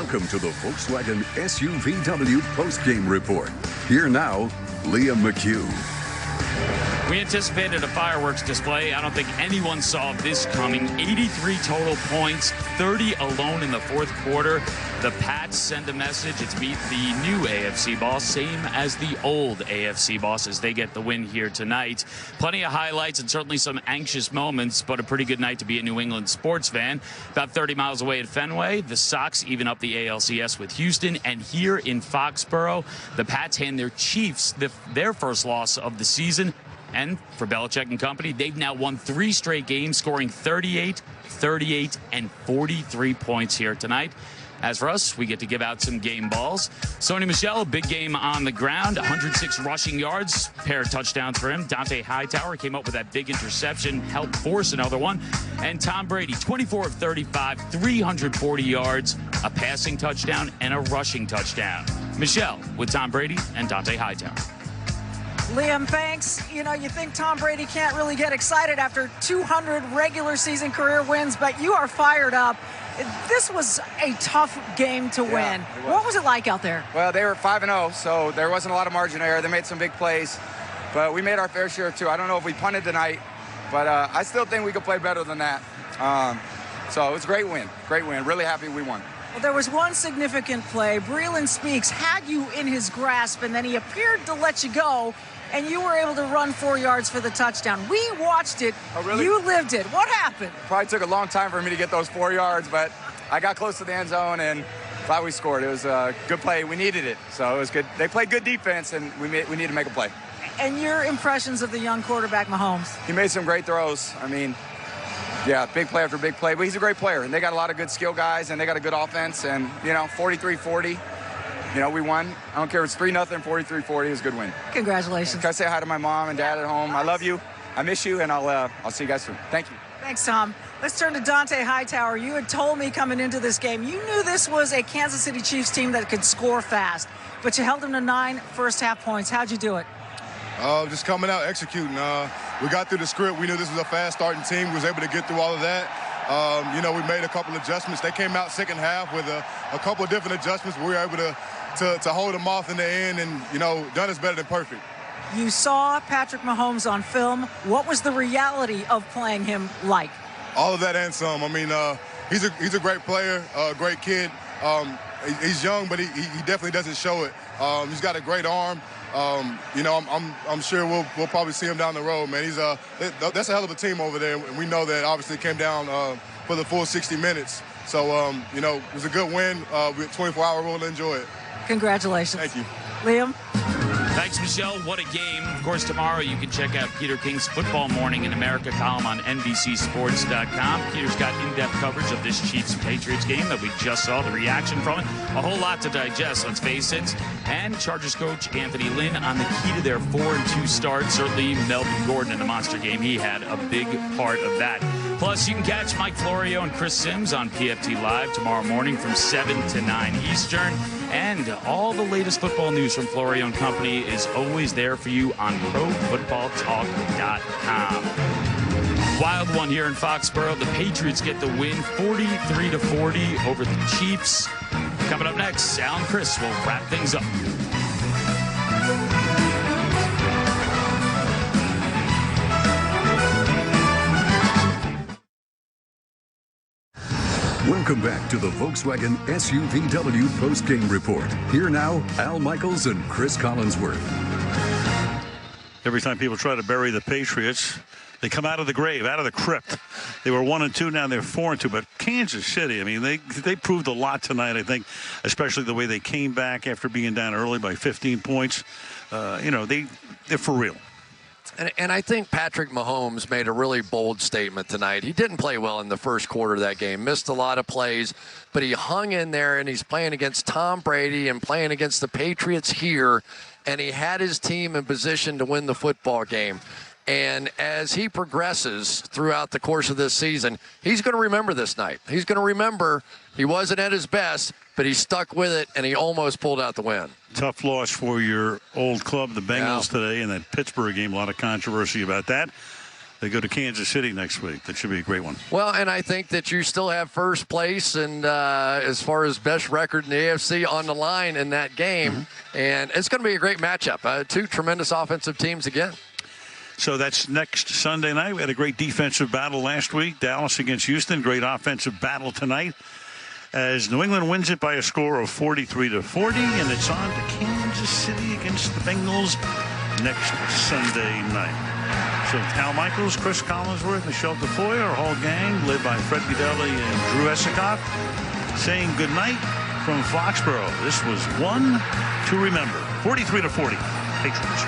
Welcome to the VolksWagen SUVW postgame report. Here now, Liam McHugh. We anticipated a fireworks display. I don't think anyone saw this coming. 83 total points, 30 alone in the fourth quarter. The Pats send a message. It's meet the new AFC boss, same as the old AFC boss, as they get the win here tonight. Plenty of highlights and certainly some anxious moments, but a pretty good night to be a New England sports fan. About 30 miles away at Fenway, the Sox even up the ALCS with Houston. And here in Foxborough, the Pats hand their Chiefs their first loss of the season. And for Belichick and company, they've now won 3 straight games, scoring 38, 38, and 43 points here tonight. As for us, we get to give out some game balls. Sony Michel, big game on the ground, 106 rushing yards, pair of touchdowns for him. Dante Hightower came up with that big interception, helped force another one. And Tom Brady, 24 of 35, 340 yards, a passing touchdown, and a rushing touchdown. Michel with Tom Brady and Dante Hightower. Liam, thanks. You know, you think Tom Brady can't really get excited after 200 regular season career wins, but you are fired up. This was a tough game to win. What was it like out there? Well, they were 5-0, so there wasn't a lot of margin of error. They made some big plays, but we made our fair share too. I don't know if we punted tonight, but I still think we could play better than that. So it was a great win. Great win. Really happy we won. Well, there was one significant play. Breeland Speaks had you in his grasp, and then he appeared to let you go, and you were able to run 4 yards for the touchdown. We watched it. Oh, really? You lived it. What happened? Probably took a long time for me to get those 4 yards, but I got close to the end zone, and glad we scored. It was a good play. We needed it, so it was good. They played good defense, and we need to make a play. And your impressions of the young quarterback, Mahomes? He made some great throws. I mean, yeah, big play after big play, but he's a great player, and they got a lot of good skill guys, and they got a good offense, and, you know, 43-40. You know, we won. I don't care if it's 3-0, 43-40. It was a good win. Congratulations. Can I say hi to my mom and dad at home? I love you. I miss you, and I'll see you guys soon. Thank you. Thanks, Tom. Let's turn to Dante Hightower. You had told me coming into this game, you knew this was a Kansas City Chiefs team that could score fast, but you held them to 9 first-half points. How'd you do it? Just coming out, executing. We got through the script. We knew this was a fast-starting team. We was able to get through all of that. You know, we made a couple adjustments. They came out second half with a couple of different adjustments. We were able to hold them off in the end, and, you know, done is better than perfect. You saw Patrick Mahomes on film. What was the reality of playing him like? All of that and some. I mean, he's a great player, a great kid. He's young, but he definitely doesn't show it. He's got a great arm. You know, I'm sure we'll probably see him down the road, man. That's a hell of a team over there, and we know that obviously it came down for the full 60 minutes. So, you know, it was a good win. With 24-hour rule to enjoy it. Congratulations. Thank you. Liam? Thanks, Michelle. What a game. Of course, tomorrow you can check out Peter King's Football Morning in America column on NBCSports.com. Peter's got in-depth coverage of this Chiefs-Patriots game that we just saw, the reaction from it. A whole lot to digest, let's face it. And Chargers coach Anthony Lynn on the key to their 4-2 start. Certainly Melvin Gordon in the monster game. He had a big part of that. Plus, you can catch Mike Florio and Chris Sims on PFT Live tomorrow morning from 7 to 9 Eastern. And all the latest football news from Florio and company is always there for you on ProFootballTalk.com. Wild one here in Foxborough. The Patriots get the win 43-40 over the Chiefs. Coming up next, Sal and Chris will wrap things up. Welcome back to the VolksWagen SUVW postgame report. Here now, Al Michaels and Chris Collinsworth. Every time people try to bury the Patriots, they come out of the grave, out of the crypt. They were 1-2, now they're 4-2. But Kansas City, I mean, they proved a lot tonight, I think, especially the way they came back after being down early by 15 points. You know, they're for real. And I think Patrick Mahomes made a really bold statement tonight. He didn't play well in the first quarter of that game, missed a lot of plays, but he hung in there, and he's playing against Tom Brady and playing against the Patriots here, and he had his team in position to win the football game. And as he progresses throughout the course of this season, he's going to remember this night. He's going to remember he wasn't at his best, but he stuck with it, and he almost pulled out the win. Tough loss for your old club, the Bengals, today in that Pittsburgh game. A lot of controversy about that. They go to Kansas City next week. That should be a great one. Well, and I think that you still have first place and as far as best record in the AFC on the line in that game. And it's going to be a great matchup. Two tremendous offensive teams again. So that's next Sunday night. We had a great defensive battle last week. Dallas against Houston. Great offensive battle tonight as New England wins it by a score of 43-40. And it's on to Kansas City against the Bengals next Sunday night. So Al Michaels, Chris Collinsworth, Michelle DeFoy, our whole gang, led by Fred Godelli and Drew Esikoff, saying goodnight from Foxborough. This was one to remember. 43-40, Patriots.